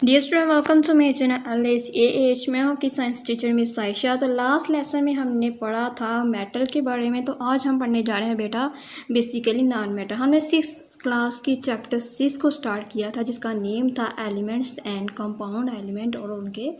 Dear student, welcome to my channel LHAH। मैं हूँ आपकी साइंस टीचर मिस आयशा। तो लास्ट लेसन में हमने पढ़ा था मेटल के बारे में। तो आज हम पढ़ने जा रहे हैं बेटा बेसिकली नॉन मेटल। हमने 6th क्लास की चैप्टर 6 को स्टार्ट किया था, जिसका नेम था एलिमेंट्स एंड कंपाउंड एलिमेंट और उनके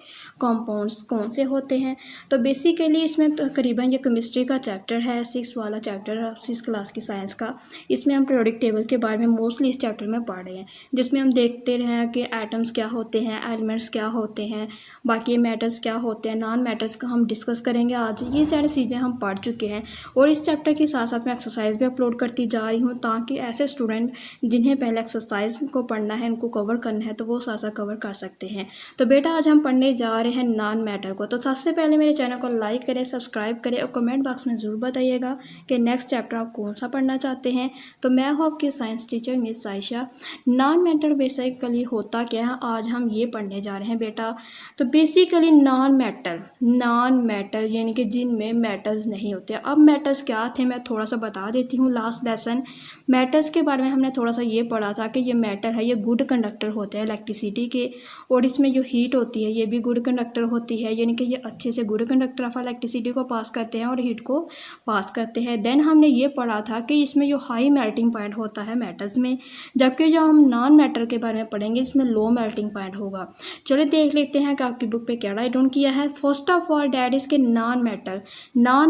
कंपाउंड्स कौन से होते हैं। तो बेसिकली इसमें तकरीबन ये केमिस्ट्री का चैप्टर है, 6 वाला चैप्टर 6 क्लास की साइंस का। इसमें हम पीरियोडिक टेबल के बारे में मोस्टली इस चैप्टर में पढ़ रहे हैं, जिसमें हम देखते रहे हैं कि एटम्स क्या होते हैं, एलिमेंट्स क्या होते हैं, बाकी मेटल्स क्या होते हैं, नॉन मेटल्स का हम डिस्कस करेंगे आज। ये सारी चीज़ें हम पढ़ चुके हैं और इस चैप्टर के साथ साथ मैं एक्सरसाइज भी अपलोड करती जा रही हूँ, ताकि ऐसे स्टूडेंट जिन्हें पहले एक्सरसाइज को पढ़ना है, उनको कवर करना है, तो वो साथ साथ कवर कर सकते हैं। तो बेटा आज हम पढ़ने जा रहे हैं नॉन मेटल को। तो सबसे पहले मेरे चैनल को लाइक करें, सब्सक्राइब करें और कमेंट बॉक्स में ज़रूर बताइएगा कि नेक्स्ट चैप्टर आप कौन सा पढ़ना चाहते हैं। तो मैं हूँ आपकी science teacher miss Ayesha. Non metal basically होता क्या है, आज हम ये पढ़ने जा रहे हैं बेटा। तो बेसिकली नॉन मेटल यानी कि जिनमें मेटल्स नहीं होते। अब मेटल्स क्या थे मैं थोड़ा सा बता देती हूँ। लास्ट लेसन मेटल्स के बारे में हमने थोड़ा सा ये पढ़ा था कि ये मेटल है, ये गुड कंडक्टर होते हैं इलेक्ट्रिसिटी के, और इसमें जो हीट होती है ये भी गुड कंडक्टर होती है, यानी कि ये अच्छे से गुड कंडक्टर ऑफ इलेक्ट्रिसिटी को पास करते हैं और हीट को पास करते हैं। देन हमने ये पढ़ा था कि इसमें जो हाई मेल्टिंग पॉइंट होता है मेटल्स में, जबकि जो हम नॉन मेटल के बारे में पढ़ेंगे इसमें लो मेल्टिंग पॉइंट होगा। चलिए देख लेते हैं कि आपकी बुक पे क्या राइट डाउन किया है। First of all that is के नॉन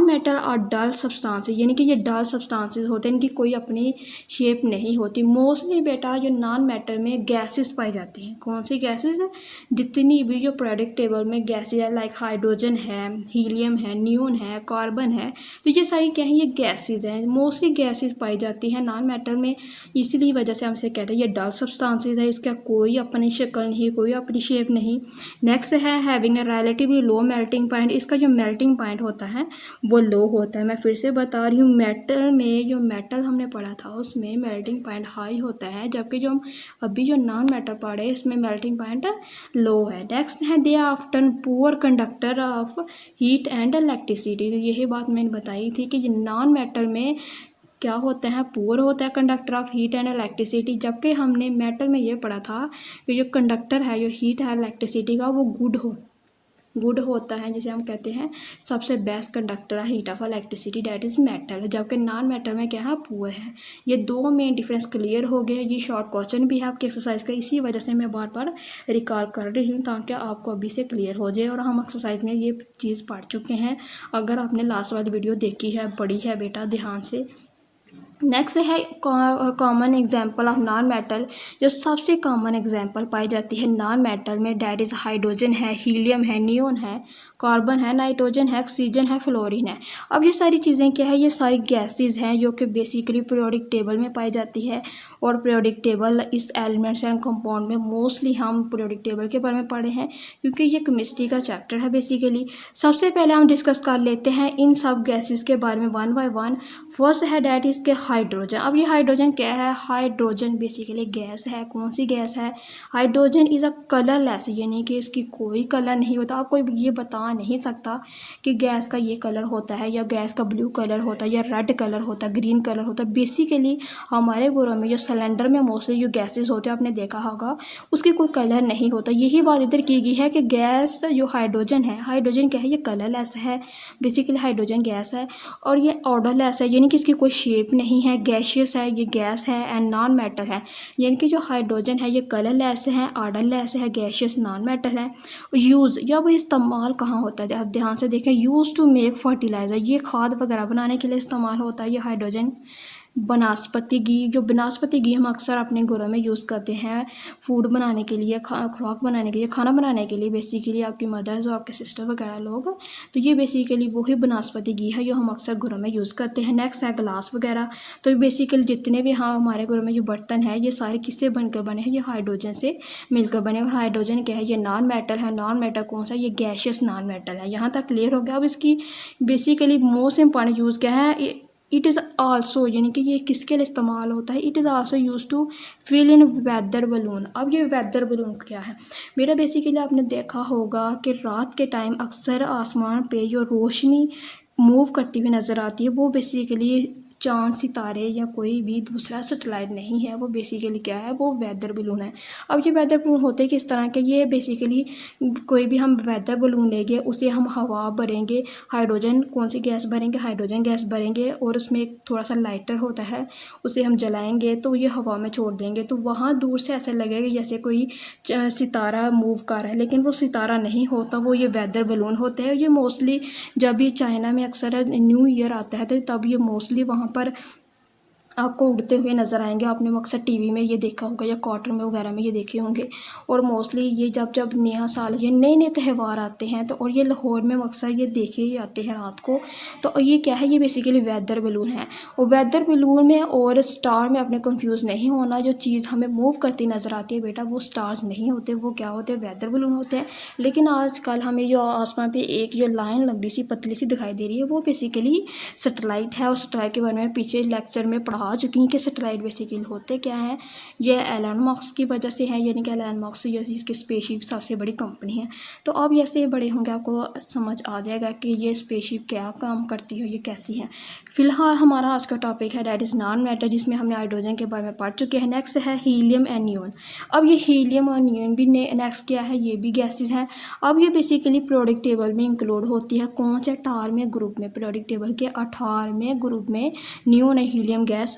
मेटल और डल सब्सटेंसेस, यानी कि ये डल सब्सटेंसेस होते हैं, इनकी कोई अपनी शेप नहीं होती। मोस्टली बेटा जो नॉन मेटल में गैसेस पाई जाती हैं। कौन सी गैसेस है? जितनी भी जो पीरियोडिक टेबल में गैसेस है, लाइक हाइड्रोजन है, हीलियम है, नियोन है, कार्बन है, तो ये सारी क्या है, ये गैसेस हैं। मोस्टली गैसेस पाई जाती हैं नॉन मेटल में, इसीलिए वजह से हमसे कहते हैं ये डल सब्सटेंसेस है, इसका कोई अपनी शक्ल नहीं, कोई अपनी शेप नहीं। नेक्स्ट है having a relatively low melting point. इसका जो मेल्टिंग पॉइंट होता है वो लो होता है। मैं फिर से बता रही हूँ, मेटल में जो मेटल हमने पढ़ा था उसमें मेल्टिंग पॉइंट हाई होता है, जबकि जो हम अभी जो नॉन मेटल पढ़े इसमें मेल्टिंग पॉइंट लो है। नेक्स्ट है they are often poor conductor of heat and electricity. तो यही बात मैंने बताई थी कि नॉन मेटल में क्या होता है, पुअर होता है conductor of heat and electricity, जबकि हमने मेटल में ये पढ़ा था कि जो कंडक्टर है, जो हीट है इलेक्ट्रिसिटी का, वो गुड होता है, जिसे हम कहते हैं सबसे बेस्ट कंडक्टर है heat of electricity, that is metal. जबकि नॉन मेटल में क्या है, पुअर है। ये दो मेन डिफरेंस क्लियर हो गए। ये शॉर्ट क्वेश्चन भी है आपकी एक्सरसाइज का, इसी वजह से मैं बार बार रिकॉल कर रही हूँ ताकि आपको अभी से क्लियर हो जाए। और हम एक्सरसाइज में ये चीज़ पढ़ चुके हैं। अगर आपने लास्ट वाली वीडियो देखी है, पढ़ी है बेटा ध्यान से। नेक्स्ट है common example of non metal. जो सबसे कॉमन एग्जाम्पल पाई जाती है नॉन मेटल में, डैट इज़ हाइड्रोजन है, हीलियम है, नियोन है, कार्बन है, नाइट्रोजन है, ऑक्सीजन है, फ्लोरीन है। अब ये सारी चीज़ें क्या है, ये सारी गैसेस हैं जो कि बेसिकली पीरियोडिक टेबल में पाई जाती है। और पीरियोडिक टेबल इस एलिमेंट्स एंड कंपाउंड में मोस्टली हम पीरियोडिक टेबल के बारे में पढ़े हैं, क्योंकि ये केमिस्ट्री का चैप्टर है बेसिकली। सबसे पहले हम डिस्कस कर लेते हैं इन सब गैसेस के बारे में वन बाय वन। फर्स्ट है डैट इज़ के हाइड्रोजन। अब ये हाइड्रोजन क्या है? हाइड्रोजन बेसिकली गैस है। कौन सी गैस है? हाइड्रोजन इज़ अ कलरलेस, यानी कि इसकी कोई कलर नहीं होता। आप कोई ये बता नहीं सकता कि गैस का ये कलर होता है, या गैस का ब्लू कलर होता है, या रेड कलर होता है, ग्रीन कलर होता है। बेसिकली हमारे घरों में जो सिलेंडर में मोस्टली जो गैसेस होते हैं, आपने देखा होगा, उसकी कोई कलर नहीं होता। यही बात इधर की गई है कि गैस जो हाइड्रोजन है, हाइड्रोजन क्या है, ये कलरलेस है। बेसिकली हाइड्रोजन गैस है और ये ऑर्डरलेस है, यानी कि इसकी कोई शेप नहीं है, गैशियस है, ये गैस है एंड नॉन मेटल है। यानी कि जो हाइड्रोजन है ये कलरलेस है, ऑर्डरलेस है, गैशियस, नॉन मेटल है। यूज़ या वो इस्तेमाल कहाँ होता है, आप ध्यान से देखें। यूज़ टू मेक फर्टिलाइज़र, ये खाद वगैरह बनाने के लिए इस्तेमाल होता है ये हाइड्रोजन। वनस्पति घी, जो वनस्पति घी हम अक्सर अपने घरों में यूज़ करते हैं फूड बनाने के लिए, खुराक बनाने के लिए, खाना बनाने के लिए। बेसिकली आपकी मदर्स और आपके सिस्टर वगैरह लोग, तो ये बेसिकली वही वनस्पति घी है जो हम अक्सर घरों में यूज़ करते हैं। नेक्स्ट है ग्लास वगैरह। तो बेसिकली जितने भी हमारे घरों में जो बर्तन है, ये सारे किससे बनकर बने हैं, ये हाइड्रोजन से मिलकर बने। और हाइड्रोजन क्या है, ये नॉन मेटल है। नॉन मेटल कौन सा? ये गैशियस नॉन मेटल है। यहाँ तक क्लियर हो गया। अब इसकी बेसिकली मोस्ट इंपॉर्टेंट यूज़ क्या है, इट इज़ आल्सो, यानी कि ये किसके लिए इस्तेमाल होता है, it is also use to fill in weather balloon. अब ये वेदर बलून क्या है मेरा? बेसिकली आपने देखा होगा कि रात के टाइम अक्सर आसमान पे जो रोशनी मूव करती हुई नज़र आती है, वो बेसिकली चाँद सितारे या कोई भी दूसरा सैटेलाइट नहीं है, वो बेसिकली क्या है, वो वेदर बलून है। अब ये वेदर बलून होते किस तरह के, ये बेसिकली कोई भी हम वेदर बलून लेंगे, उसे हम हवा भरेंगे, हाइड्रोजन कौन सी गैस भरेंगे, हाइड्रोजन गैस भरेंगे, और उसमें एक थोड़ा सा लाइटर होता है, उसे हम जलाएंगे तो ये हवा में छोड़ देंगे, तो वहाँ दूर से ऐसे लगेगा जैसे कोई सितारा मूव कर रहा है, लेकिन वो सितारा नहीं होता, वो ये वेदर बलून होते हैं। ये मोस्टली जब भी चाइना में अक्सर न्यू ईयर आता है तो तब ये मोस्टली वहाँ पर आपको उड़ते हुए नज़र आएंगे। आपने अक्सर टीवी में ये देखा होगा या कार्टून में वगैरह में ये देखे होंगे। और मोस्टली ये जब नया साल ये नए नए त्यौहार आते हैं तो और ये लाहौर में अक्सर ये देखे जाते हैं रात को। तो ये क्या है, ये बेसिकली वेदर बलून है। और वेदर बलून में और स्टार में अपने कंफ्यूज नहीं होना। जो चीज़ हमें मूव करती नज़र आती है बेटा, वो स्टार्स नहीं होते, वो क्या होते हैं, वेदर बलून होते हैं। लेकिन आजकल हमें जो आसमान पे एक जो लाइन लंबी सी पतली सी दिखाई दे रही है, वो बेसिकली सैटेलाइट है। और सैटेलाइट के बारे में पीछे लेक्चर में पढ़ा चुकी हैं कि सैटेलाइट बेसिकली होते क्या हैं। ये एलन मस्क की वजह से है, यानी कि एलन मस्क जैसी इसकी स्पेसशिप सबसे बड़ी कंपनी है। तो अब जैसे बड़े होंगे आपको समझ आ जाएगा कि ये स्पेसशिप क्या काम करती है, ये कैसी है। फिलहाल हमारा आज का टॉपिक है दैट इज़ नॉन मैटर, जिसमें हमने हाइड्रोजन के बारे में पढ़ चुके हैं। नेक्स्ट है हीलियम एंड नियॉन। अब ये हीलियम और नियॉन भी नेक्स्ट क्या है, ये भी गैसेज हैं। अब ये बेसिकली पीरियोडिक टेबल में इंक्लूड होती है। कौन से 18वें ग्रुप में, पीरियोडिक टेबल के 18वें ग्रुप में नियॉन और हीलियम गैस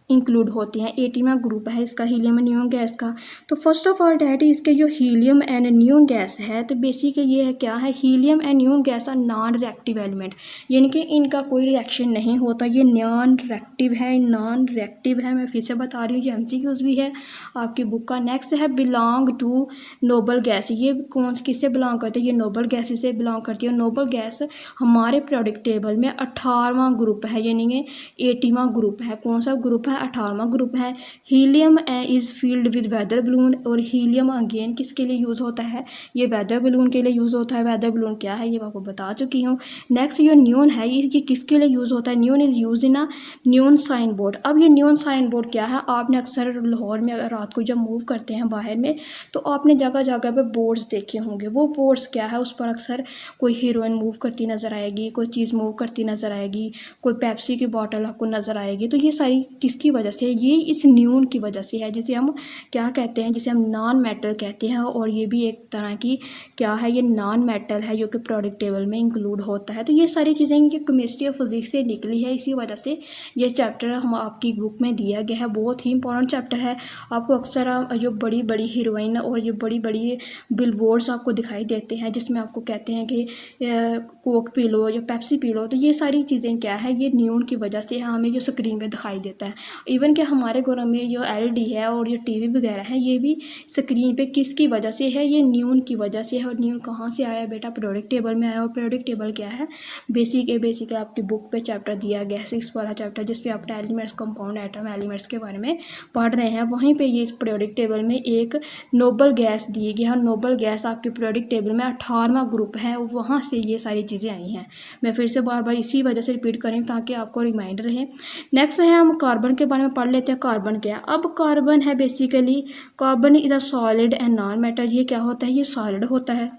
इंक्लूड होती हैं। 80वां ग्रुप है इसका हीलियम एंड नियॉन गैस का। तो फर्स्ट ऑफ ऑल डैट इसके जो हीलियम एंड नियॉन गैस है, तो बेसिकली ये है क्या है, helium and neon gas are non reactive element, यानी कि इनका कोई रिएक्शन नहीं होता। ये नॉन रिएक्टिव है। मैं फिर से बता रही हूँ, ये MCQs भी है आपकी बुक का। नेक्स्ट है बिलोंग टू नोबल गैस। ये कौन किससे बिलोंग करती है, ये नोबल गैस से बिलोंग करती है। नोबल गैस हमारे पीरियोडिक टेबल में 18वां ग्रुप है, यानी कि 80वां ग्रुप है। कौन सा ग्रुप है, 18वां ग्रुप है। Helium is filled with weather balloon. और हीलियम अगेन किसके लिए यूज़ होता है, ये वेदर बलून के लिए यूज़ होता है। वेदर बलून क्या है ये मैं आपको बता चुकी हूँ। नेक्स्ट ये नियॉन है, ये किसके लिए यूज़ होता है, neon is use in a neon sign board. अब ये नियॉन साइन बोर्ड क्या है, आपने अक्सर लाहौर में रात को जब मूव करते हैं बाहर में, तो आपने जगह जगह पे बोर्ड्स देखे होंगे। वो बोर्ड्स क्या है, उस पर अक्सर कोई हीरोइन मूव करती नज़र आएगी, कोई चीज़ मूव करती नज़र आएगी, कोई पेप्सी की बॉटल आपको नज़र आएगी। तो ये सारी किसकी वजह से, ये इस नियॉन की वजह से है, जिसे हम क्या कहते हैं, जिसे हम नॉन मेटल कहते हैं। और ये भी एक तरह की क्या है, ये नॉन मेटल है जो कि पीरियोडिक टेबल में इंक्लूड होता है। तो ये सारी चीज़ें ये केमिस्ट्री और फिजिक्स से निकली है, इसी वजह से ये चैप्टर हम आपकी बुक में दिया गया है। बहुत ही इंपॉर्टेंट चैप्टर है। आपको अक्सर जो बड़ी बड़ी हीरोइन और जो बड़ी बड़ी बिलबोर्ड्स आपको दिखाई देते हैं, जिसमें आपको कहते हैं कि कोक पी लो या पेप्सी पी लो, तो ये सारी चीज़ें क्या है, ये नियॉन की वजह से हमें जो स्क्रीन पे दिखाई देता है। इवन कि हमारे घरों में जो LED है और जो TV वगैरह है, ये भी स्क्रीन पे किसकी वजह से है, ये नियॉन की वजह से है। और नियॉन कहाँ से आया बेटा, पीरियोडिक टेबल में आया। और पीरियोडिक टेबल क्या है, बेसिक आपकी बुक पे चैप्टर दिया गया है, 6 वाला चैप्टर, जिसपे आप एलिमेंट्स, कंपाउंड, एटम, एलिमेंट्स के बारे में पढ़ रहे हैं। वहीं पर ये इस पीरियोडिक टेबल में एक नोबल गैस दी गई है। नोबल गैस आपके पीरियोडिक टेबल में 18वां ग्रुप है, वहाँ से ये सारी चीज़ें आई हैं। मैं फिर से बार बार इसी वजह से रिपीट करें ताकि आपको रिमाइंडर रहे। नेक्स्ट है, हम कार्बन के बारे में पढ़ लेते हैं। कार्बन क्या है, अब कार्बन है basically, carbon is a solid and non matter. ये क्या होता है, ये सॉलिड होता है,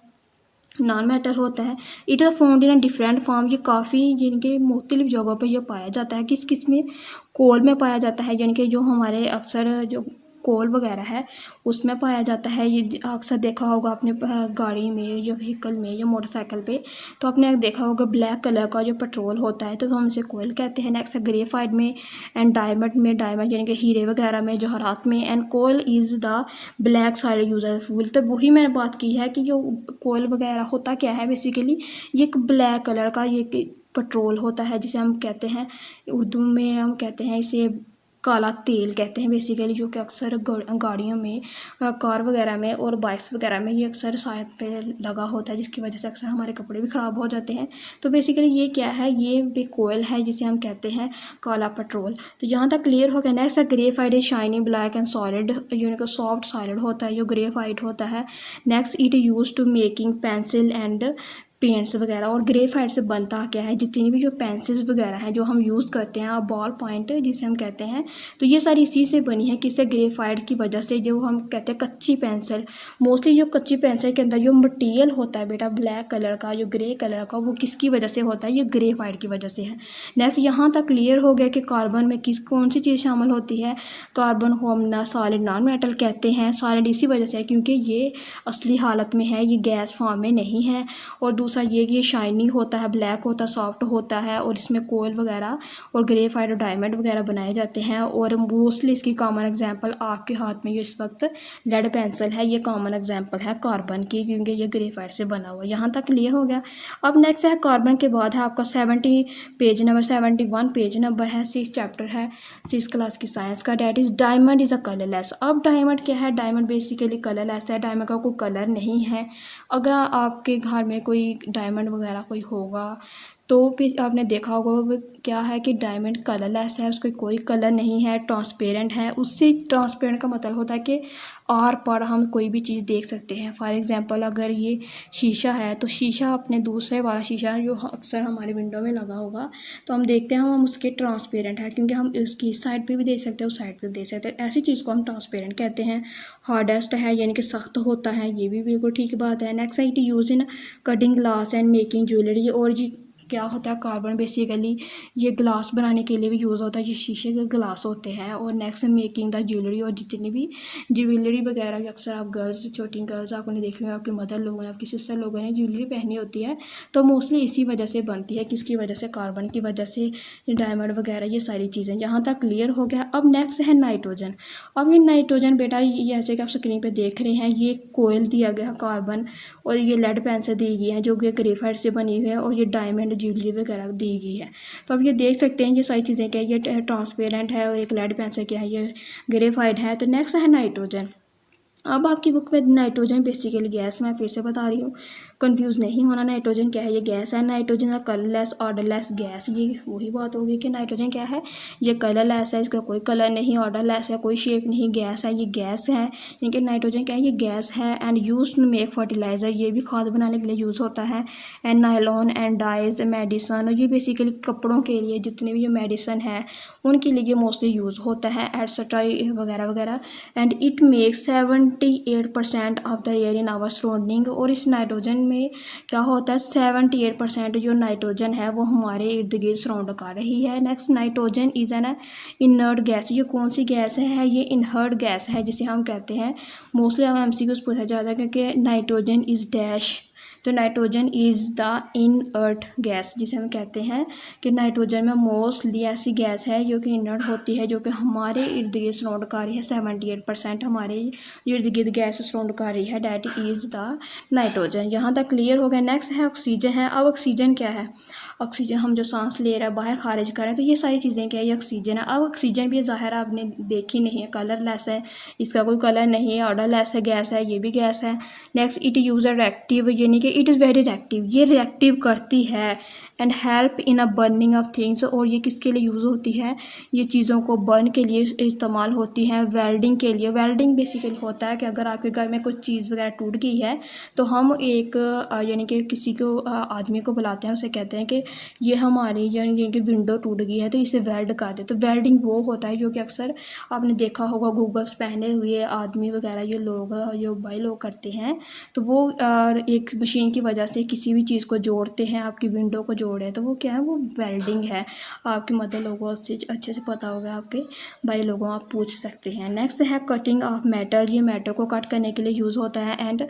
नॉन मेटल होता है। It are found in a different form. ये काफ़ी जिनके मुख्तलिफ जगहों पे ये पाया जाता है। किस में, कोल में पाया जाता है, यानी कि जो हमारे अक्सर जो कोल वगैरह है उसमें पाया जाता है। ये अक्सर देखा होगा आपने गाड़ी में, जो व्हीकल में या मोटरसाइकिल पे, तो आपने देखा होगा ब्लैक कलर का जो पेट्रोल होता है, तो हम उसे कोयल कहते हैं। नेक्स्ट ग्रेफाइट में एंड डायमंड में, डायमंड यानी कि हीरे वगैरह में, जवाहरात में। And coal is the black side user fuel. तो वही मैंने बात की है कि जो कोयल वगैरह होता क्या है, बेसिकली ये एक ब्लैक कलर का ये पेट्रोल होता है, जिसे हम कहते हैं, उर्दू में हम कहते हैं इसे काला तेल कहते हैं बेसिकली, जो कि अक्सर गाड़ियों में, कार वगैरह में और बाइक्स वगैरह में ये अक्सर साइड पे लगा होता है, जिसकी वजह से अक्सर हमारे कपड़े भी ख़राब हो जाते हैं। तो बेसिकली ये क्या है, ये भी कोयल है जिसे हम कहते हैं काला पेट्रोल। तो यहाँ तक क्लियर हो गया। नेक्स्ट है graphite is shiny black and solid, यानी कि सॉफ्ट सॉलिड होता है जो ग्रेफाइट होता है। Next it use to making pencil and paints वगैरह। और ग्रेफाइट से बनता क्या है, जितनी भी जो पेंसिल्स वगैरह हैं जो हम यूज़ करते हैं, बॉल पॉइंट जिसे हम कहते हैं, तो ये सारी इसी से बनी है। किससे? ग्रेफाइट की वजह से। जो हम कहते हैं कच्ची पेंसिल, मोस्टली जो कच्ची पेंसिल के अंदर जो मटेरियल होता है बेटा ब्लैक कलर का, जो ग्रे कलर का, वो किसकी वजह से होता है? ये ग्रेफाइट की वजह से है। नेक्स्ट यहाँ तक क्लियर हो गया कि कार्बन में कौन सी चीज़ शामिल होती है। कार्बन को हम ना सॉलिड नॉन मेटल कहते हैं। सॉलिड इसी वजह से है क्योंकि ये असली हालत में है, ये गैस फॉर्म में नहीं है। और दूसरा ये कि ये शाइनी होता है, ब्लैक होता है, सॉफ्ट होता है, और इसमें कोयल वगैरह और ग्रेफाइट और डायमंड वगैरह बनाए जाते हैं। और मोस्टली इसकी कॉमन एग्जांपल आपके हाथ में ये इस वक्त लेड पेंसिल है, ये कॉमन एग्जांपल है कार्बन की, क्योंकि ये ग्रेफाइट से बना हुआ है। यहाँ तक क्लियर हो गया। अब नेक्स्ट है कार्बन के बाद है आपका 71 पेज नंबर है, 6 चैप्टर है 6 क्लास की साइंस का, that is diamond is a colourless. अब डायमंड क्या है? डायमंड बेसिकली कलरलेस है, डायमंड का कोई कलर नहीं है। अगर आपके घर में कोई डायमंड वगैरह कोई होगा तो फिर आपने देखा होगा वो क्या है कि डायमंड कलरलेस है, उसका कोई कलर नहीं है, ट्रांसपेरेंट है। उससे ट्रांसपेरेंट का मतलब होता है कि आर पार हम कोई भी चीज़ देख सकते हैं। फॉर एग्जांपल अगर ये शीशा है तो शीशा अपने दूसरे वाला शीशा जो अक्सर हमारे विंडो में लगा होगा तो हम देखते हैं हम उसके ट्रांसपेरेंट है, क्योंकि हम उसकी इस साइड पे भी देख सकते हैं, उस साइड पे भी देख सकते हैं। ऐसी चीज़ को हम ट्रांसपेरेंट कहते हैं। हार्डेस्ट है यानी कि सख्त होता है, ये भी बिल्कुल ठीक बात है। नेक्स्ट है it use in cutting glass and making jewellery. और जी क्या होता है कार्बन बेसिकली ये ग्लास बनाने के लिए भी यूज़ होता है, ये शीशे के ग्लास होते हैं। और नेक्स्ट मेकिंग द ज्वेलरी, और जितनी भी ज्वेलरी वगैरह अक्सर आप गर्ल्स, छोटी गर्ल्स आपने देखी होगी, आपकी मदर लोगों ने, आपकी सिस्टर लोगों ने ज्वेलरी पहनी होती है, तो मोस्टली इसी वजह से बनती है। किसकी वजह से? कार्बन की वजह से। डायमंड वगैरह ये सारी चीज़ें। यहाँ तक क्लियर हो गया। अब नेक्स्ट है नाइट्रोजन। अब ये नाइट्रोजन बेटा ये ऐसे कि आप स्क्रीन पर देख रहे हैं, ये कोयल दिया गया कार्बन, और ये लेड पेंसिल दी गई है जो कि ग्रेफाइट से बनी हुई है, और ये डायमंड ज्वेलरी वगैरह दी गई है। तो अब ये देख सकते हैं ये सारी चीज़ें क्या है, ये ट्रांसपेरेंट है, और एक लेड पेंसिल क्या है, ये ग्रेफाइट है। तो नेक्स्ट है नाइट्रोजन। अब आपकी बुक में नाइट्रोजन बेसिकली गैस, मैं फिर से बता रही हूँ, कंफ्यूज नहीं होना। नाइट्रोजन क्या है? ये गैस है। नाइट्रोजन का कलरलेस ऑर्डरलेस गैस, ये वही बात होगी कि नाइट्रोजन क्या है? ये कलरलेस है, इसका कोई कलर नहीं, ऑर्डरलेस है, कोई शेप नहीं, गैस है, ये गैस है। यानी कि नाइट्रोजन क्या है? ये गैस है। And use to make fertiliser, ये भी खाद बनाने के लिए यूज़ होता है। And nylon and dyes medicine, और ये बेसिकली कपड़ों के लिए, जितने भी जो मेडिसन है उनके लिए मोस्टली यूज़ होता है, एटसेट्रा वगैरह वगैरह। And it makes 78% of the air in our surrounding. और इस नाइट्रोजन में क्या होता है? 78% जो नाइट्रोजन है वो हमारे इर्द गिर्द सराउंड कर रही है। Next, nitrogen is an inert gas. ये कौन सी गैस है? ये इनहर्ट गैस है, जिसे हम कहते हैं, मोस्टली हम MCQs पूछा जाता है क्योंकि नाइट्रोजन इज डैश। तो nitrogen is the inert gas, जिसे हम कहते हैं कि नाइट्रोजन में मोस्टली ऐसी गैस है जो कि इनर्ट होती है, जो कि हमारे इर्द गिर्द सराउंड कर रही है। 78% हमारे इर्द गिर्द गैस सराउंड कर रही है, डैट इज़ द नाइट्रोजन। यहाँ तक क्लियर हो गया। नेक्स्ट है ऑक्सीजन है। अब ऑक्सीजन क्या है? ऑक्सीजन हम जो सांस ले रहे हैं, बाहर खारिज कर रहे हैं, तो ये सारी चीज़ें क्या है? ये ऑक्सीजन है। अब ऑक्सीजन भी ज़ाहिर आपने देखी नहीं है, कलरलेस है, इसका कोई कलर नहीं है, ऑर्डरलेस है, गैस है, ये भी गैस है। नेक्स्ट, इट यूज़ रिएक्टिव, यानी कि इट इज़ वेरी रिएक्टिव, ये रिएक्टिव करती है। And help in a burning of things, और ये किसके लिए यूज़ होती है? ये चीज़ों को बर्न के लिए इस्तेमाल होती है। वेल्डिंग के लिए, वेल्डिंग बेसिकली होता है कि अगर आपके घर में कुछ चीज़ वगैरह टूट गई है तो हम एक यानी कि किसी को आदमी को बुलाते हैं, उसे कहते हैं कि ये हमारी यानी कि विंडो टूट गई है तो इसे वेल्ड कर दे। तो वेल्डिंग वो होता है जो कि अक्सर आपने देखा होगा गूगल्स पहने हुए आदमी वगैरह जो लोग जो भाई लोग करते हैं, तो वो एक मशीन की वजह से किसी भी चीज़ को जोड़ते हैं, आपकी विंडो को जोड़े, तो वो क्या है? वो वेल्डिंग है। आपकी मदर लोगों से अच्छे से पता होगा, आपके भाई लोगों आप पूछ सकते हैं। नेक्स्ट है कटिंग ऑफ मेटल, ये मेटल को कट करने के लिए यूज़ होता है। एंड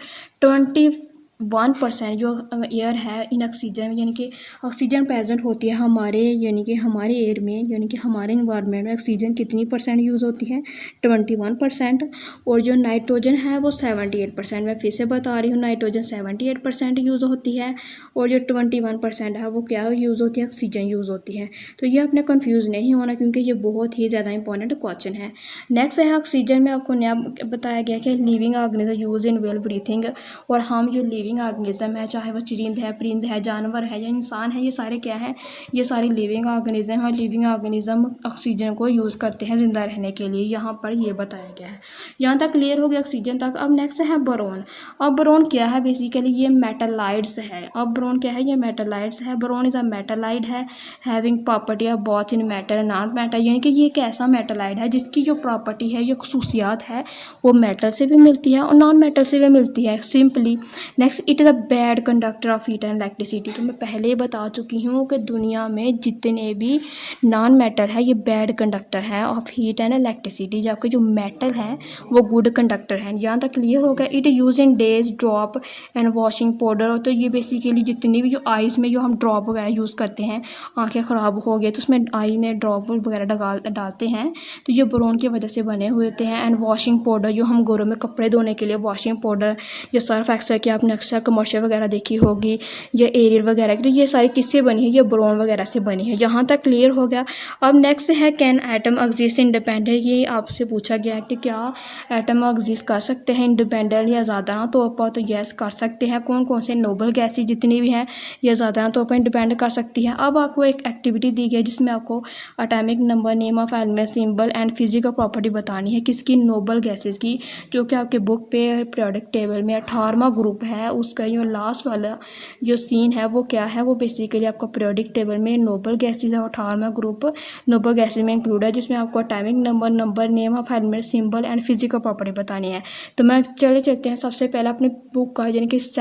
21% जो एयर है इन ऑक्सीजन, यानी कि ऑक्सीजन प्रेजेंट होती है हमारे यानी कि हमारे एयर में, यानी कि हमारे इन्वायरमेंट में ऑक्सीजन कितनी परसेंट यूज़ होती है? 21%। और जो नाइट्रोजन है वो 78%। मैं फिर से बता रही हूँ, नाइट्रोजन 78% यूज़ होती है, और जो 21% है वो क्या यूज़ होती है? ऑक्सीजन यूज़ होती है। तो ये आपने कन्फ्यूज़ नहीं होना, क्योंकि ये बहुत ही ज़्यादा इंपॉर्टेंट क्वेश्चन है। नेक्स्ट है ऑक्सीजन में आपको नया बताया गया कि living organism use in well breathing, और हम जो लिविंग लिविंग ऑर्गेनिज्म है, चाहे वो चरिंद है, परिंद है, जानवर है या इंसान है, ये सारे क्या हैं, ये सारे लिविंग ऑर्गेनिज्म है। लिविंग ऑर्गेनिज्म ऑक्सीजन को यूज़ करते हैं ज़िंदा रहने के लिए, यहाँ पर ये बताया गया है। यहाँ तक क्लियर हो गया ऑक्सीजन तक। अब नेक्स्ट है बोरोन। अब बोरोन क्या है, बेसिकली ये मेटालाइड्स है। अब बोरोन क्या है, ये मेटालाइड्स है। बोरोन इज़ अ मेटालाइड है having property of both in metal and non metal, यानी कि ये एक ऐसा मेटालाइड है जिसकी जो प्रॉपर्टी है, जो खसूसियात है, वो मेटल से भी मिलती है और नॉन मेटल से भी मिलती है simply. Next, it is a bad conductor of heat and electricity. तो मैं पहले ही बता चुकी हूँ कि दुनिया में जितने भी नॉन मेटल है ये बैड कंडक्टर है ऑफ हीट एंड इलेक्ट्रिसिटी, जबकि जो मेटल है वो गुड कंडक्टर है। यहाँ तक क्लियर हो गया। It use in days drop and washing powder. तो ये बेसिकली जितनी भी जो आइज़ में जो हम ड्रॉप वगैरह यूज़ करते हैं, आंखें ख़राब हो गई तो उसमें आई में ड्रॉप वगैरह डालते हैं, तो ये बोरोन की वजह से बने हुए होते हैं। एंड वॉशिंग पाउडर, जो हम घरों में कपड़े धोने के लिए वॉशिंग पाउडर, जो सर्फ एक्सेल की आपने अक्सर कमर्शियल वगैरह देखी होगी, या एरियल वगैरह की, तो ये सारी किससे बनी है, ये बोरोन वगैरह से बनी है। यहाँ तक क्लियर हो गया। अब नेक्स्ट है कैन एटम एग्जिस्ट इंडिपेंडेंट। ये आपसे पूछा गया है कि क्या एटम एग्जिस्ट कर सकते हैं इंडिपेंडेंट या ज़्यादा तौर पर, तो यस कर सकते हैं। कौन कौन से नोबल गैसेज जितनी भी हैं ये ज़्यादा तौर पर इंडिपेंडेंट कर सकती है। अब आपको एक एक्टिविटी दी गई है जिसमें आपको atomic number, name of element, symbol and physical property बतानी है किसकी, नोबल गैसेज की, जो कि आपके बुक पे पीरियोडिक टेबल में 18वां ग्रुप है, उसका जो लास्ट वाला जो सीन है वो क्या है, वो बेसिकली आपका पीरियोडिक टेबल में नोबल गैसेज है, 18वां ग्रुप नोबल गैसेज में इंक्लूड है, जिसमें आपको atomic number, name of element, symbol and physical property बतानी है। तो मैं चलते हैं सबसे पहले अपने बुक का यानी कि इस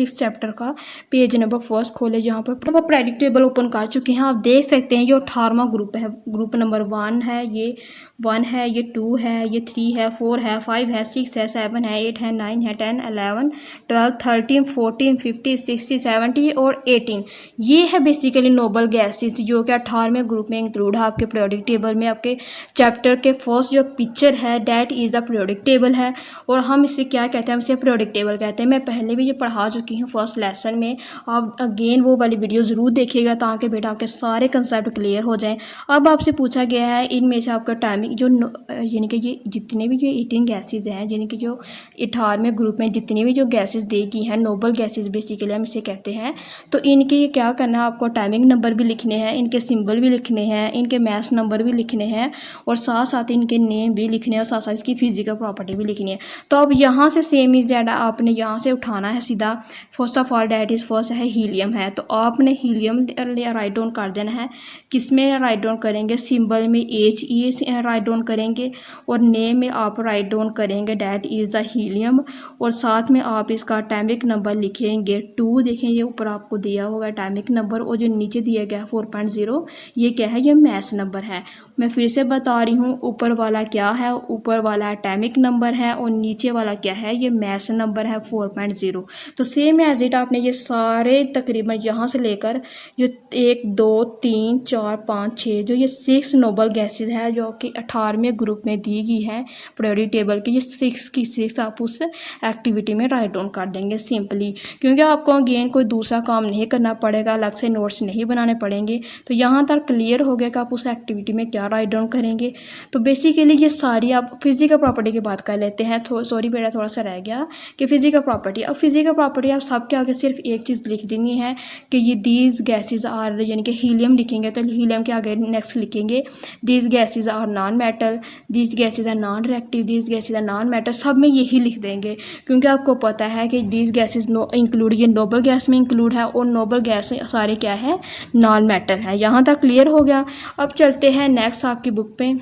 चैप्टर का पेज नंबर 1 खोले, जहाँ पर पीरियोडिक टेबल ओपन कर चुके हैं। आप देख सकते हैं ये 18वां ग्रुप है। ग्रुप नंबर 1 है, ये 1 है, ये 2 है, ये 3 है, 4 है, 5 है, 6 है, 7 है, 8 है, 9 है, 10, 11, 12, 13, 14, 15, 16, 17 और 18। ये है बेसिकली नोबल गैसेस जो कि 18वें ग्रुप में इंक्लूड है आपके पीरियोडिक टेबल में। आपके चैप्टर के फर्स्ट जो पिक्चर है that is a periodic table है, और हम इसे क्या कहते हैं, हम इसे पीरियोडिक टेबल कहते हैं। मैं पहले भी ये पढ़ा चुकी हूँ फर्स्ट लेसन में, आप अगेन वो वाली वीडियो ज़रूर देखिएगा ताकि बेटा आपके सारे कंसेप्ट क्लियर हो जाएँ। अब आपसे पूछा गया है इनमें से आपका टाइमिंग जो यानी कि ये जितने भी जो 18 गैसेज हैं, यानी कि जो 18वें ग्रुप में जितनी भी जो गैसेज देगी हैं, नोबल गैसेज बेसिकली हम इसे कहते हैं, तो इनके ये क्या करना है, आपको टाइमिंग नंबर भी लिखने हैं, इनके सिंबल भी लिखने हैं, इनके मैथ नंबर भी लिखने हैं, और साथ साथ इनके नेम भी लिखने हैं, और साथ साथ इसकी फिजिकल प्रॉपर्टी भी लिखनी है। तो अब यहाँ से सेम इज ज़्यादा आपने यहाँ से उठाना है सीधा। First of all that is first है हीलियम है, तो आपने हीलियम राइट डाउन कर देना है। किस में राइट डाउन करेंगे, सिंबल में HE राइट डाउन करेंगे, और नेम में आप राइट डाउन करेंगे डैट इज़ द हीलियम, और साथ में आप इसका एटॉमिक नंबर लिखेंगे 2। देखें ये ऊपर आपको दिया होगा एटॉमिक नंबर, और जो नीचे दिया गया है 4.0, ये क्या है, ये मैथ नंबर है। मैं फिर से बता रही हूँ, ऊपर वाला क्या है, ऊपर वाला एटॉमिक नंबर है, और नीचे वाला क्या है, ये मैथ नंबर है 4.0। तो सेम एज इट आपने ये सारे तकरीबन यहाँ से लेकर जो 1 2 3 4 5 6 जो ये 6 नोबल गैसेज है जो कि 18वें ग्रुप में दी गई है पीरियोडिक टेबल की, ये 6 की 6 आप उस एक्टिविटी में राइट डाउन कर देंगे सिंपली, क्योंकि आपको अगेन कोई दूसरा काम नहीं करना पड़ेगा, अलग से नोट्स नहीं बनाने पड़ेंगे। तो यहाँ तक क्लियर हो गया कि आप उस एक्टिविटी में क्या राइट डाउन करेंगे। तो बेसिकली ये सारी आप फिजिकल प्रॉपर्टी की बात कर लेते हैं। सॉरी बेटा थोड़ा सा रह गया कि फिजिकल प्रॉपर्टी। अब फिजिकल प्रॉपर्टी आप सबके आगे सिर्फ एक चीज़ लिख देनी है कि ये दीज गैसेज आर, यानी कि हीलियम लिखेंगे तो हीलियम के आगे नेक्स्ट लिखेंगे these gases are non metal, these gases are non reactive, these gases are non metal, सब में यही लिख देंगे, क्योंकि आपको पता है कि दीज गैसेज इंक्लूड ये नोबल गैस में इंक्लूड है, और नोबल गैस सारे क्या है, नॉन मेटल है। यहाँ तक क्लियर हो गया। अब चलते हैं नेक्स्ट आपकी बुक पे।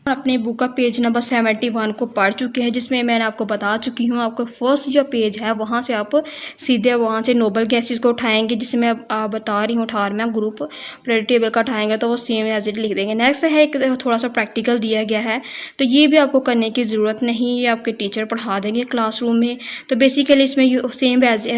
अपने बुक का पेज नंबर 71 को पढ़ चुके हैं, जिसमें मैंने आपको बता चुकी हूँ आपका फर्स्ट जो पेज है वहाँ से आप सीधे वहाँ से नोबल गैसेस को उठाएंगे, जिसमें आप बता रही हूँ 18वां ग्रुप पीरियोडिक टेबल का उठाएंगे तो वो सेम एज इट लिख देंगे। नेक्स्ट है एक थोड़ा सा प्रैक्टिकल दिया गया है, तो ये भी आपको करने की ज़रूरत नहीं, ये आपके टीचर पढ़ा देंगे क्लासरूम में। तो बेसिकली इसमें same as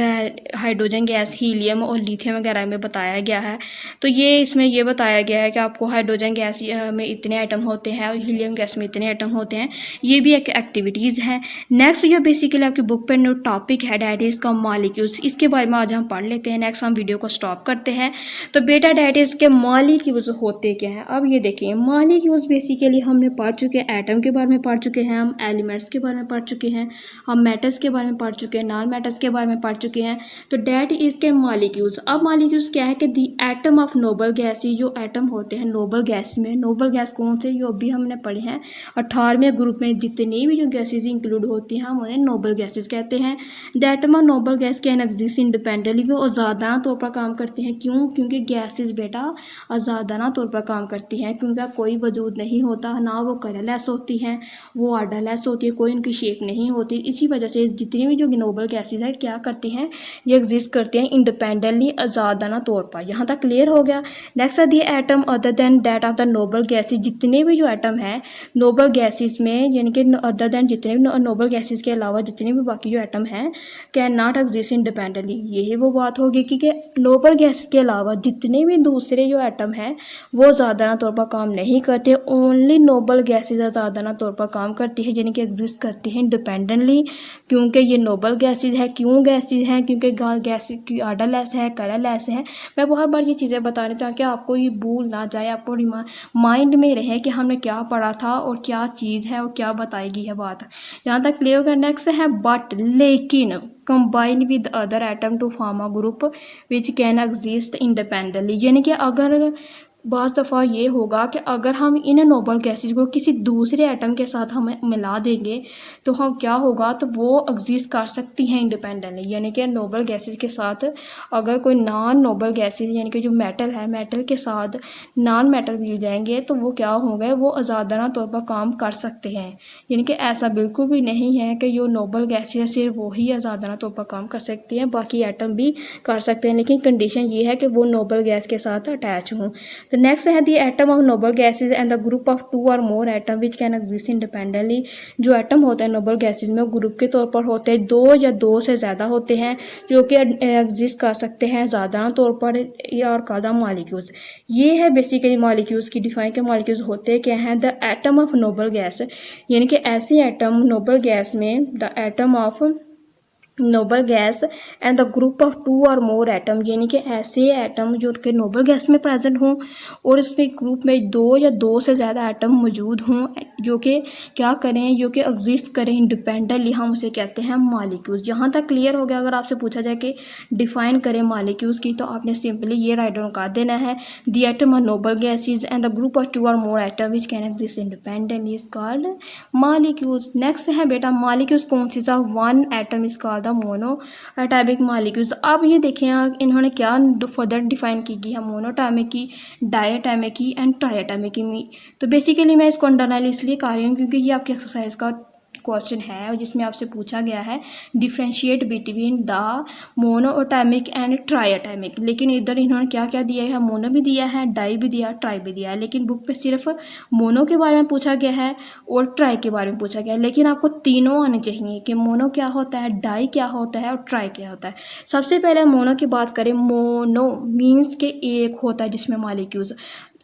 hydrogen gas, helium और लिथियम वगैरह में बताया गया है। तो ये इसमें ये बताया गया है कि आपको हाइड्रोजन गैस में इतने आइटम होते हैं और हीलियम गैस में इतने एटम होते हैं, ये भी एक एक्टिविटीज़ है। नेक्स्ट जो बेसिकली आपकी बुक पे टॉपिक है डैट इज़ का मॉलिक्यूल्स, इसके बारे में आज हम पढ़ लेते हैं। नेक्स्ट हम वीडियो को स्टॉप करते हैं। तो बेटा डैट इज़ के मॉलिक्यूल्स होते क्या हैं। अब ये देखिए मॉलिक्यूल्स बेसिकली हमने पढ़ चुके हैं, एटम के बारे में पढ़ चुके हैं, हम एलिमेंट्स के बारे में पढ़ चुके हैं, हम मेटल्स के बारे में पढ़ चुके हैं, नॉन मेटल्स के बारे में पढ़ चुके हैं। तो डैट इज़ के मॉलिक्यूल्स। अब मॉलिक्यूल्स क्या है कि the atom of noble gas, जो एटम होते हैं नोबल गैस में। नोबल गैस कौन से, जो अभी हमने पढ़े हैं 18वें ग्रुप में, जितनी भी जो गैसेज इंक्लूड होती हैं हम उन्हें नोबल गैसेज कहते हैं। The atom of noble gas can exist independently, वो आज़ादाना तौर पर काम करते हैं। क्यों? क्योंकि गैसेज बेटा आज़ादाना तौर पर काम करती हैं, क्योंकि कोई वजूद नहीं होता, ना वो कलरलेस होती हैं, वो आर्डरलेस होती है, कोई उनकी शेप नहीं होती। इसी वजह से जितनी भी जो नोबल गैसेज है क्या करती हैं, ये एग्जिस्ट करती हैं इंडिपेंडेंटली, आज़ादाना तौर पर। यहाँ तक क्लियर हो गया। नेक्स्ट है the atom other than that of the noble gases, जितने भी जो एटम है नोबल गैसेज में, यानी कि अदर देन जितने भी नोबल गैसेज के अलावा जितने भी बाकी जो एटम हैं कैन नॉट एग्जिस्ट इंडिपेंडेंटली। यही वो बात होगी कि नोबल गैस के अलावा जितने भी दूसरे जो एटम हैं वो ज़्यादा तौर पर काम नहीं करते, ओनली नोबल गैसेज ज़्यादा तौर पर काम करती है, यानी कि एग्जिस्ट करती हैं इंडिपेंडेंटली। क्योंकि ये नोबल गैसेज है। क्यों गैसेज हैं? क्योंकि गैस की आर्डरलेस है, कलरलेस है। मैं बहुत बार ये चीज़ें बता रही हूँ ताकि आपको ये भूल ना जाए, आपको माइंड में रहे कि हमने क्या पढ़ा था और क्या चीज़ है और क्या बताएगी है बात। यहाँ तक क्लियर होगा। नेक्स्ट है बट, लेकिन combine with other atom to form a group which can exist independently, यानी कि अगर बाज़ दफ़ा ये होगा कि अगर हम इन नोबल गैसेज को किसी दूसरे एटम के साथ हम मिला देंगे तो हम क्या होगा, तो वो एग्जिस्ट कर सकती हैं इंडिपेंडेंटली। यानी कि नोबल गैसेज के साथ अगर कोई नॉन नोबल गैसेज यानी कि जो मेटल है, मेटल के साथ नॉन मेटल मिल जाएंगे तो वो क्या होंगे, वो आज़ादाना तौर पर काम कर सकते हैं। यानी कि ऐसा बिल्कुल भी नहीं है कि जो नोबल गैसेज सिर्फ वही आज़ादाना तौर पर काम कर सकते हैं, बाकी एटम भी कर सकते हैं, लेकिन कंडीशन ये है कि वो नोबल गैस के साथ अटैच हों। तो नेक्स्ट है the atom of noble gases and the group of 2 और मोर atom which can exist independently. जो एटम होते हैं नोबल गैसेज में ग्रुप के तौर पर होते हैं, 2 या 2 से ज़्यादा होते हैं जो कि एग्जिस्ट कर सकते हैं ज़्यादा तौर पर, और कादा मॉलिक्यूल्स। ये है बेसिकली मॉलिक्यूल्स की डिफाइन के मॉलिक्यूल्स होते क्या हैं। The atom of noble gas, यानी कि ऐसे एटम नोबल गैस में, the atom of noble gas and the group of 2 और मोर एटम, यानी कि ऐसे एटम जो कि नोबल गैस में प्रेजेंट हों और इसमें ग्रुप में 2 या 2 से ज़्यादा एटम मौजूद हों जो कि क्या करें, जो कि एग्जिस्ट करें इंडिपेंडेंटली, हम उसे कहते हैं मॉलिक्यूल्स। यहाँ तक क्लियर हो गया। अगर आपसे पूछा जाए कि डिफाइन करें मॉलिक्यूल्स की तो आपने सिंपली ये राइट डाउन कर देना है, the atom of noble gases and the group of 2 और मोर atom which can exist independently is called molecules. Next है बेटा मॉलिक्यूल्स कौन सी सा, 1 atom is called mono atomic molecules. अब ये देखें इन्होंने क्या फर्दर डिफाइन की है, मोनोटॉमिक की, डायटॉमिक की एंड ट्राइटॉमिक की। तो बेसिकली मैं इसको अंडरलाइन इसलिए कर रही हूँ क्योंकि ये आपकी एक्सरसाइज का क्वेश्चन है और जिसमें आपसे पूछा गया है differentiate between the monoatomic and triatomic. लेकिन इधर इन्होंने क्या क्या दिया है, मोनो भी दिया है, डाई भी दिया, ट्राई भी दिया है, लेकिन बुक पे सिर्फ मोनो के बारे में पूछा गया है और ट्राई के बारे में पूछा गया है। लेकिन आपको तीनों आने चाहिए कि मोनो क्या होता है, डाई क्या होता है और ट्राई क्या होता है। सबसे पहले मोनो की बात करें, मोनो मीन्स के एक होता है जिसमें मॉलिक्यूल्स,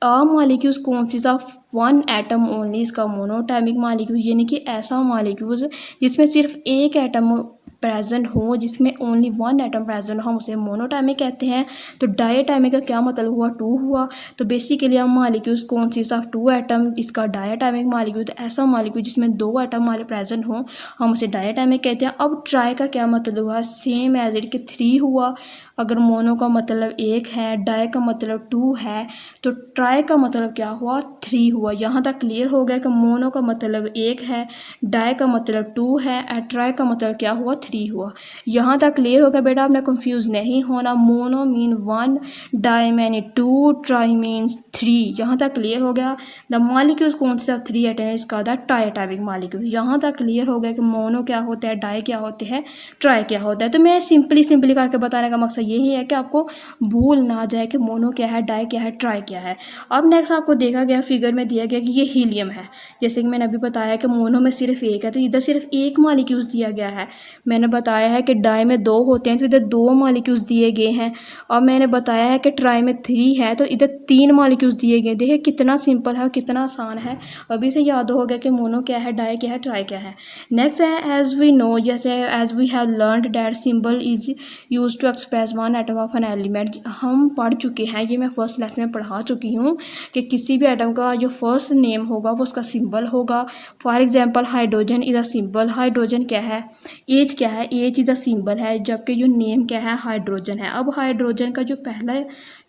मॉलिक्यूल्स कौन सी सा, 1 एटम ओनली, इसका मोनोटॉमिक मॉलिक्यूल, यानी कि ऐसा मॉलिक्यूल्स जिसमें सिर्फ एक एटम प्रेजेंट हो, जिसमें ओनली 1 एटम प्रेजेंट हो, हम उसे मोनोटॉमिक कहते हैं। तो डायटॉमिक का क्या मतलब हुआ, 2 हुआ। तो बेसिकली हम मॉलिक्यूल्स कौन सी सा, 2 एटम, इसका डायटॉमिक मॉलिक्यूल, तो ऐसा मॉलिक्यूल जिसमें 2 एटम हमारे प्रेजेंट हो हम उसे डायटॉमिक कहते हैं। अब ट्राई का क्या मतलब हुआ, सेम एज इट के 3 हुआ। अगर मोनो का मतलब 1 है, डाई का मतलब 2 है, तो ट्राई का मतलब क्या हुआ, 3 हुआ। यहाँ तक क्लियर हो गया कि मोनो का मतलब 1 है, डाई का मतलब 2 है और ट्राई का मतलब क्या हुआ, 3 हुआ। यहाँ तक क्लियर हो गया बेटा, आपने कंफ्यूज नहीं होना। मोनो मीन 1, डाई मैंने 2, ट्राई मीन्स 3। यहाँ तक क्लियर हो गया। द मॉलिक्यूल्स कौन सा 3 एटम है, इसका द ट्राइटॉमिक मॉलिक्यूल। यहाँ तक क्लियर हो गया कि मोनो क्या होता है, डाई क्या होते हैं, ट्राई क्या होता है। तो मैं सिंपली करके बताने का मकसद था यही है कि आपको भूल ना जाए कि मोनो क्या है, डाई क्या है, ट्राई क्या है। अब नेक्स्ट आपको देखा गया फिगर में दिया गया कि ये हीलियम है। जैसे कि मैंने अभी बताया कि मोनो में सिर्फ एक है, तो इधर सिर्फ एक मॉलिक्यूल्स दिया गया है। मैंने बताया है कि डाई में 2 होते हैं, तो इधर 2 मॉलिक्यूल्स दिए गए हैं। और मैंने बताया है कि ट्राई में 3 है, तो इधर 3 मॉलिक्यूल्स दिए गए। देखिए कितना सिंपल है और कितना आसान है। अभी से याद हो गया कि मोनो क्या है, डाई क्या है, ट्राई क्या है। नेक्स्ट है एज वी नो, जैसे as we have learned that symbol is use to express one atom of an element. हम पढ़ चुके हैं, ये मैं फर्स्ट लेसन में पढ़ा चुकी हूँ कि किसी भी एटम का जो फर्स्ट नेम होगा वो उसका सिंबल होगा। For example hydrogen is a symbol. Hydrogen क्या है, एच क्या है, एच इज अ सिंबल है, जबकि जो नेम क्या है हाइड्रोजन है। अब हाइड्रोजन का जो पहला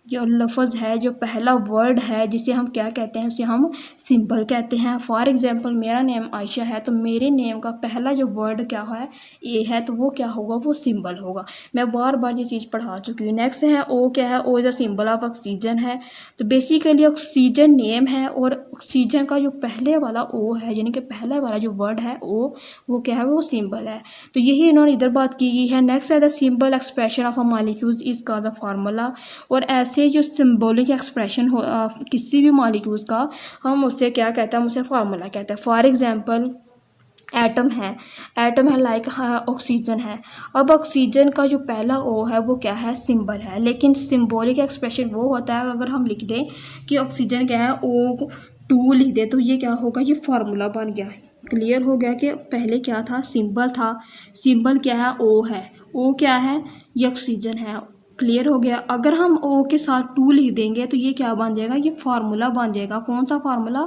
जो लफ्ज़ है, जो पहला वर्ड है, जिसे हम क्या कहते हैं, उसे हम सिंबल कहते हैं। फॉर एग्जांपल मेरा नेम आयशा है, तो मेरे नेम का पहला जो वर्ड क्या है, ए है, तो वो क्या होगा, वो सिंबल होगा। मैं बार बार ये चीज़ पढ़ा चुकी हूँ। नेक्स्ट है ओ क्या है, O is a symbol of oxygen है। तो बेसिकली ऑक्सीजन नेम है और ऑक्सीजन का जो पहले वाला ओ है, यानी कि पहला वाला जो वर्ड है ओ, वो क्या है, वो सिंबल है। तो यही इन्होंने इधर बात की गई है। नेक्स्ट है the symbol expression of a molecules is called the formula. और ऐसे जो सिंबॉलिक एक्सप्रेशन हो किसी भी मॉलिक्यूल्स का, हम उससे क्या कहते हैं, हम उसे फार्मूला कहते हैं। फॉर एग्जांपल एटम है लाइक ऑक्सीजन है। अब ऑक्सीजन का जो पहला ओ है वो क्या है, सिंबल है। लेकिन सिंबॉलिक एक्सप्रेशन वो होता है अगर हम लिख दें कि ऑक्सीजन क्या है, O2 लिख दे, तो ये क्या होगा, ये फार्मूला बन गया। क्लियर हो गया कि पहले क्या था, सिंबल था। सिंबल क्या है, ओ है। ओ क्या है, ये ऑक्सीजन है। क्लियर हो गया। अगर हम ओ के साथ 2 लिख देंगे तो ये क्या बन जाएगा, ये फार्मूला बन जाएगा। कौन सा फार्मूला,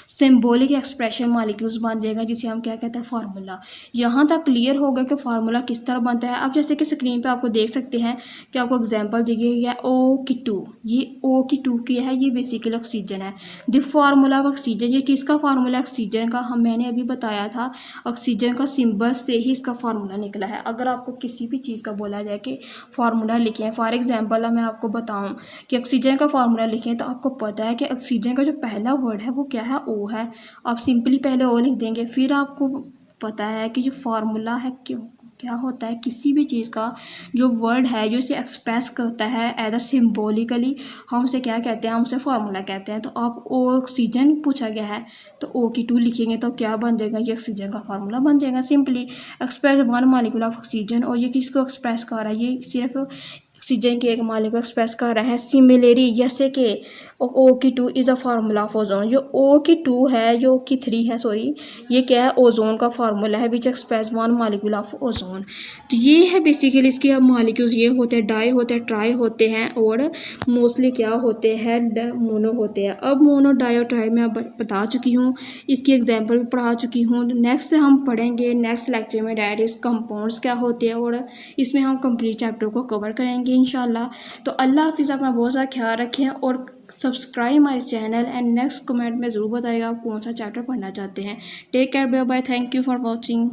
सिंबॉलिक एक्सप्रेशन मॉलिक्यूल्स बन जाएगा, जिसे हम क्या कहते हैं, फार्मूला। यहाँ तक क्लियर होगा कि फार्मूला किस तरह बनता है। अब जैसे कि स्क्रीन पे आपको देख सकते हैं कि आपको एग्जांपल दी गई है O2। ये O2 की है, ये बेसिकली ऑक्सीजन है। द फार्मूला ऑफ ऑक्सीजन, ये किसका फार्मूला, ऑक्सीजन का। मैंने अभी बताया था ऑक्सीजन का सिंबल से ही इसका फार्मूला निकला है। अगर आपको किसी भी चीज़ का बोला जाए कि फार्मूला लिखें, फॉर एग्जांपल मैं आपको बताऊं कि ऑक्सीजन का फार्मूला लिखें, तो आपको पता है कि ऑक्सीजन का जो पहला वर्ड है वो क्या है, ओ है। आप सिंपली पहले ओ लिख देंगे। फिर आपको पता है कि जो फार्मूला है क्या होता है, किसी भी चीज़ का जो वर्ड है जो इसे एक्सप्रेस करता है एज अ सिम्बोलिकली, हम उसे क्या कहते हैं, हम उसे फार्मूला कहते हैं। तो आप ऑक्सीजन पूछा गया है तो O2 लिखेंगे तो क्या बन जाएगा, ये ऑक्सीजन का फार्मूला बन जाएगा। Simply express one molecule of oxygen. और ये किसको एक्सप्रेस कर रहा है, ये सिर्फ ऑक्सीजन के एक मॉलिक्यूल को एक्सप्रेस कर रहा है। सिमिलरली जैसे कि O2 is a formula of ozone. जो O2 है, जो O3 है, सॉरी, ये क्या है, ओजोन का फार्मूला है, which express one molecule of ozone. तो ये है बेसिकली इसके मॉलिक्यूल्स। ये होते हैं डाई होते हैं, ट्राई होते हैं, और मोस्टली क्या होते हैं, मोनो होते हैं। अब मोनो, डाई और ट्राई मैं अब बता चुकी हूँ, इसकी एग्जाम्पल भी पढ़ा चुकी हूँ। नेक्स्ट हम पढ़ेंगे नेक्स्ट लेक्चर में डैट इज़ कंपाउंड्स क्या होते हैं, और इसमें हम कंप्लीट चैप्टर को कवर करेंगे इंशाल्लाह। तो अल्लाह हाफिज़, अपना बहुत सारा ख्याल रखें और subscribe my channel. And next comment में ज़रूर बताइएगा आप कौन सा चैप्टर पढ़ना चाहते हैं। Take care, bye bye, thank you for watching.